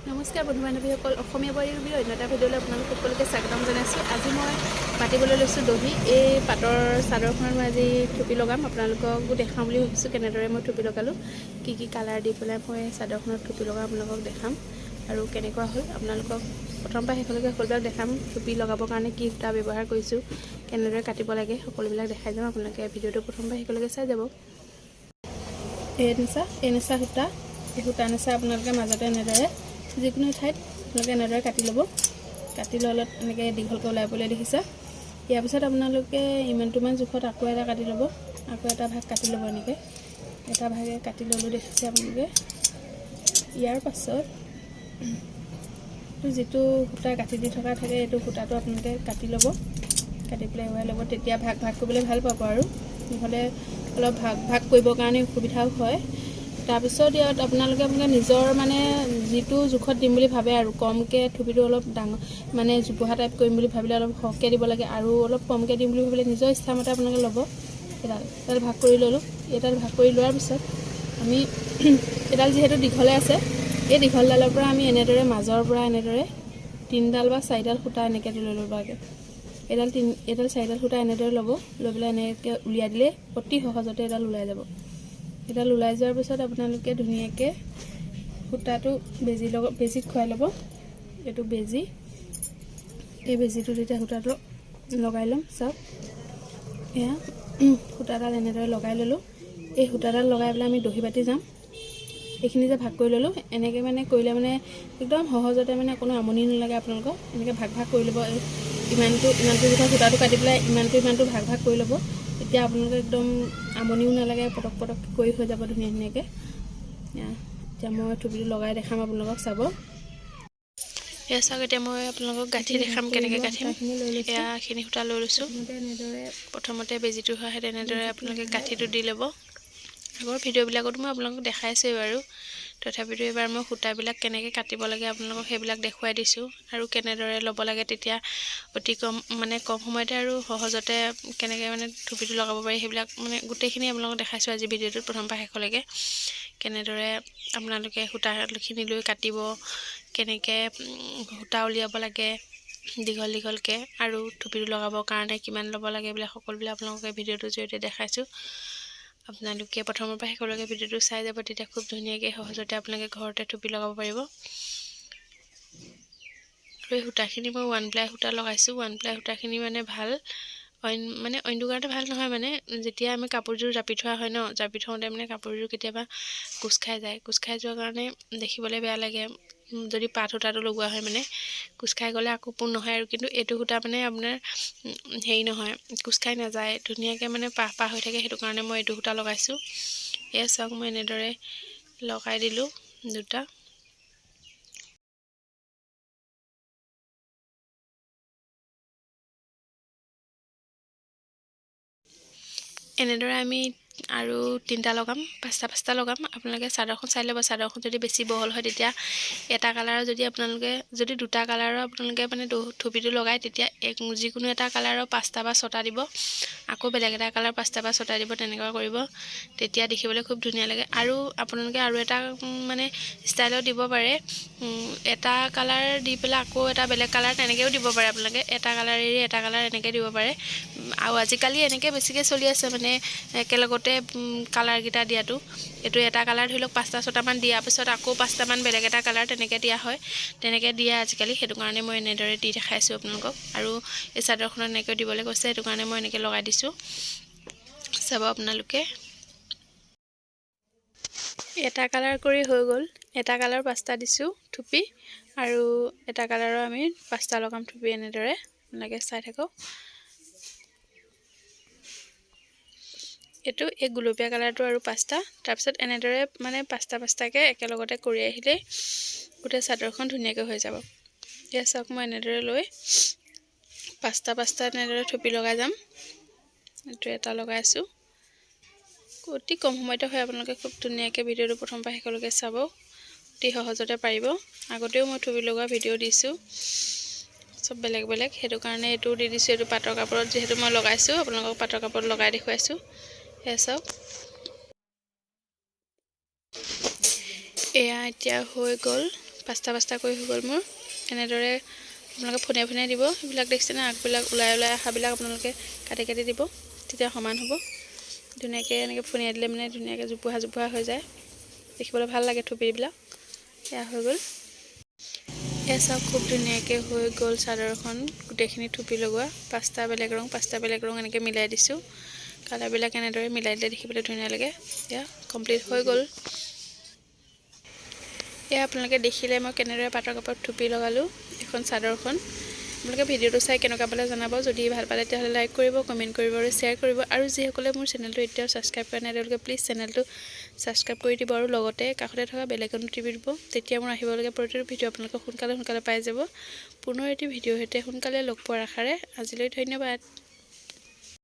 নমস্কাৰ বন্ধু বান্ধৱীসকল, অসমীয়া বোৱাৰী ৰুবিৰ অন্য এটা ভিডিঅ'লৈ আপোনালোক সকলোকে স্বাগতম জনাইছোঁ। আজি মই পাতিবলৈ লৈছোঁ দহি। এই পাটৰ চাদৰখনত মই আজি থুপি লগাম। আপোনালোককো দেখাম বুলি ভাবিছোঁ কেনেদৰে মই থুপি লগালোঁ, কি কালাৰ দি পেলাই মই চাদৰখনত থুপি লগাম আপোনালোকক দেখাম আৰু কেনেকুৱা হ'ল আপোনালোকক প্ৰথম পৰা শেষলৈকে সকলোবিলাক দেখাম। থুপি লগাবৰ কাৰণে কি সূতা ব্যৱহাৰ কৰিছোঁ, কেনেদৰে কাটিব লাগে, সকলোবিলাক দেখাই যাম। আপোনালোকে ভিডিঅ'টো প্ৰথম পৰা শেষলৈকে চাই যাব। এই নেচা সূতা, এই সূতা নেচা আপোনালোকে মাজতে এনেদৰে যিকোনো ঠাইত আপোনালোকে এনেদৰে কাটি ল'ব। কাটি লৈ অলপ এনেকৈ দীঘলকৈ ওলাই পেলাই দেখিছে। ইয়াৰ পিছত আপোনালোকে ইমানটোমান জোখত আকৌ এটা কাটি ল'ব, আকৌ এটা ভাগ কাটি ল'ব। এনেকৈ এটা ভাগে কাটি ল'লোঁ দেখিছে আপোনালোকে। ইয়াৰ পাছত যিটো সূতা কাটি দি থকা থাকে এইটো সূতাটো আপোনালোকে কাটি ল'ব, কাটি পেলাই এৰুৱাই ল'ব। তেতিয়া ভাগ ভাগ কৰিবলৈ ভাল পাব আৰু নহ'লে অলপ ভাগ ভাগ কৰিবৰ কাৰণে অসুবিধাও হয়। তাৰপিছত ইয়াত আপোনালোকে নিজৰ মানে যিটো জোখত দিম বুলি ভাবে আৰু কমকৈ থুপিটো অলপ ডাঙৰ মানে জোপোহা টাইপ কৰিম বুলি ভাবিলে অলপ সৰহকৈ দিব লাগে, আৰু অলপ কমকৈ দিম বুলি ভাবিলে নিজৰ ইচ্ছামতে আপোনালোকে ল'ব। এডাল ভাগ কৰি ল'লোঁ। এডাল ভাগ কৰি লোৱাৰ পিছত আমি এডাল যিহেতু দীঘলে আছে, এই দীঘলডালৰ পৰা আমি এনেদৰে মাজৰ পৰা এনেদৰে 3ডাল বা 4ডাল সূতা এনেকৈ লৈ ল'ব লাগে। এডাল 4ডাল সূতা এনেদৰে ল'ব, লৈ পেলাই এনেকৈ উলিয়াই দিলে অতি সহজতে এডাল ওলাই যাব। এডাল ওলাই যোৱাৰ পিছত আপোনালোকে ধুনীয়াকৈ সূতাটো বেজীত খুৱাই ল'ব। এইটো বেজী, এই বেজীটো তেতিয়া সূতাটো লগাই ল'ম। চাওক, এয়া সূতাডাল এনেদৰে লগাই ল'লোঁ। এই সূতাডাল লগাই পেলাই আমি দহি বাতি যাম। এইখিনি যে ভাগ কৰি ল'লোঁ, এনেকৈ মানে কৰিলে মানে একদম সহজতে মানে কোনো আমনি নালাগে আপোনালোকক। এনেকৈ ভাগ ভাগ কৰি ল'ব। ইমানটো জোখত সূতাটো কাটি পেলাই ইমানটো ভাগ ভাগ কৰি ল'ব। তেতিয়া আপোনালোকে একদম আমনিও নালাগে, পটক কৰি হৈ যাব ধুনীয়াকৈ। এতিয়া মই থুপিটো লগাই দেখাম আপোনালোকক, চাব। এয়া চাওক, এতিয়া মই আপোনালোকক গাঁঠি দেখাম কেনেকৈ গাঁঠিম। এয়াখিনি সূতা লৈ লৈছোঁ। প্ৰথমতে বেজীটো হোৱা হয় তেনেদৰে আপোনালোকে গাঁঠিটো দি ল'ব। আগৰ ভিডিঅ'বিলাকতো মই আপোনালোকক দেখাইছোঁৱেই বাৰু, তথাপিতো এইবাৰ মই সূতাবিলাক কেনেকৈ কাটিব লাগে আপোনালোকক সেইবিলাক দেখুৱাই দিছোঁ, আৰু কেনেদৰে ল'ব লাগে তেতিয়া অতি কম সময়তে আৰু সহজতে কেনেকৈ থুপিটো লগাব পাৰি সেইবিলাক গোটেইখিনি আপোনালোকক দেখাইছোঁ আজি ভিডিঅ'টোত প্ৰথম পৰা শেষলৈকে। কেনেদৰে আপোনালোকে সূতাখিনি লৈ কাটিব, কেনেকৈ সূতা উলিয়াব লাগে দীঘলকৈ, আৰু থুপিটো লগাবৰ কাৰণে কিমান ল'ব লাগে, এইবিলাক সকলোবিলাক আপোনালোকে ভিডিঅ'টোৰ জৰিয়তে দেখাইছোঁ। আপোনালোকে প্ৰথমৰ পৰা শেষলৈকে ভিডিঅ'টো চাই যাব, তেতিয়া খুব ধুনীয়াকৈ সহজতে আপোনালোকে ঘৰতে থুপি লগাব পাৰিব। আৰু এই সূতাখিনি মই 1 প্লাই সূতা লগাইছোঁ। 1 প্লাই সূতাখিনি ভাল, অইনটো কাৰণে ভাল নহয়। যেতিয়া আমি কাপোৰযোৰ জাপি থোৱা হয় ন, জাপি থওঁতে কাপোৰযোৰ কেতিয়াবা কোচ খাই যায়। কোচ খাই যোৱাৰ কাৰণে দেখিবলৈ বেয়া লাগে। যদি পাট সূতাটো লগোৱা হয় কোচ খাই গ'লে আকৌ পোন নহয়, আৰু কিন্তু এইটো সূতা আপোনাৰ হেৰি নহয়, কোচ খাই নাযায়, ধুনীয়াকৈ পাহ হৈ থাকে। সেইটো কাৰণে মই এইটো সূতা লগাইছোঁ। এয়া চাওক, মই এনেদৰে লগাই দিলোঁ দুটা। এনেদৰে আমি আৰু 3টা লগাম, 5টা লগাম। আপোনালোকে চাদৰখন চাই ল'ব। চাদৰখন যদি বেছি বহল হয় তেতিয়া এটা কালাৰৰ যদি 2টা কালাৰৰ আপোনালোকে থুপিটো লগায়, তেতিয়া যিকোনো এটা কালাৰৰ 5টা বা 6টা দিব, আকৌ বেলেগ এটা কালাৰ 5টা বা 6টা দিব। তেনেকুৱা কৰিব, তেতিয়া দেখিবলৈ খুব ধুনীয়া লাগে। আৰু আপোনালোকে আৰু এটা ষ্টাইলত দিব পাৰে। এটা কালাৰ দি পেলাই আকৌ এটা বেলেগ কালাৰ তেনেকৈও দিব পাৰে আপোনালোকে। এটা কালাৰ এৰি এটা কালাৰ এনেকৈ দিব পাৰে। আৰু আজিকালি এনেকৈ বেছিকৈ চলি আছে, একেলগতে কালাৰকেইটা দিয়াটো। এইটো এটা কালাৰ ধৰি লওক 5টা 6টামান দিয়াৰ পিছত আকৌ 5টামান বেলেগ এটা কালাৰ তেনেকৈ দিয়া হয়। তেনেকৈ দিয়ে আজিকালি। সেইটো কাৰণে মই এনেদৰে দি দেখাইছোঁ আপোনালোকক। আৰু এই চাদৰখনত এনেকৈ দিবলৈ কৈছে, সেইটো কাৰণে মই এনেকৈ লগাই দিছোঁ। চাব আপোনালোকে। এটা কালাৰ কৰি হৈ গ'ল। এটা কালাৰ 5টা দিছোঁ থুপি, আৰু এটা কালাৰৰ আমি 5টা লগাম থুপি। এনেদৰে আপোনালোকে চাই থাকক। এই গুলপীয়া কালাৰটো আৰু 5টা, তাৰপিছত এনেদৰে 5টাকৈ একেলগতে কৰি আহিলেই গোটেই চাদৰখন ধুনীয়াকৈ হৈ যাব। এতিয়া চাওক, মই এনেদৰে লৈ 5টা এনেদৰে থুপি লগাই যাম। এইটো এটা লগাই আছোঁ। অতি কম সময়তে হয়। আপোনালোকে খুব ধুনীয়াকৈ ভিডিঅ'টো প্ৰথম পৰা শেষলৈকে চাব, অতি সহজতে পাৰিব। আগতেও মই থুপি লগোৱা ভিডিঅ' দিছোঁ, চব বেলেগ বেলেগ। সেইটো কাৰণে এইটো দি দিছোঁ। এইটো পাটৰ কাপোৰত যিহেতু মই লগাইছোঁ, আপোনালোকক পাটৰ কাপোৰত লগাই দেখুৱাইছোঁ। সেয়া চাওক, এয়া এতিয়া হৈ গ'ল পাঁচটা কৰি হৈ গ'ল মোৰ। এনেদৰে আপোনালোকে ফোনে ফোনে দিব। এইবিলাক দেখিছেনে আগবিলাক ওলাই অহাবিলাক আপোনালোকে কাটি দিব, তেতিয়া সমান হ'ব। ধুনীয়াকৈ এনেকৈ ফোনিয়াই দিলে মানে ধুনীয়াকৈ জোপোহা হৈ যায়, দেখিবলৈ ভাল লাগে থুপিবিলাক। এয়া হৈ গ'ল। এয়া চাওক খুব ধুনীয়াকৈ হৈ গ'ল চাদৰখন, গোটেইখিনি থুপি লগোৱা। 5টা বেলেগ ৰং এনেকৈ মিলাই দিছোঁ। কালাৰবিলাক এনেদৰে মিলাই দিলে দেখিবলৈ ধুনীয়া লাগে। এয়া কমপ্লিট হৈ গ'ল। এয়া আপোনালোকে দেখিলে মই কেনেদৰে পাটৰ কাপোৰত থুপি লগালোঁ এখন চাদৰখন। আপোনালোকে ভিডিঅ'টো চাই কেনেকুৱা পালে জনাব। যদি ভাল পালে তেতিয়াহ'লে লাইক কৰিব, কমেণ্ট কৰিব আৰু শ্বেয়াৰ কৰিব। আৰু যিসকলে মোৰ চেনেলটো এতিয়াও ছাবস্ক্ৰাইব কৰা নাই তেওঁলোকে প্লিজ চেনেলটো ছাবস্ক্ৰাইব কৰি দিব আৰু লগতে কাষতে থকা বেল আইকনটো টিপি দিব। তেতিয়া মোৰ আহিবলগীয়া প্ৰতিটো ভিডিঅ' আপোনালোকে সোনকালে পাই যাব। পুনৰ এটি ভিডিঅ'ৰ সৈতে সোনকালে লগ পোৱাৰ আশাৰে আজিলৈ ধন্যবাদ।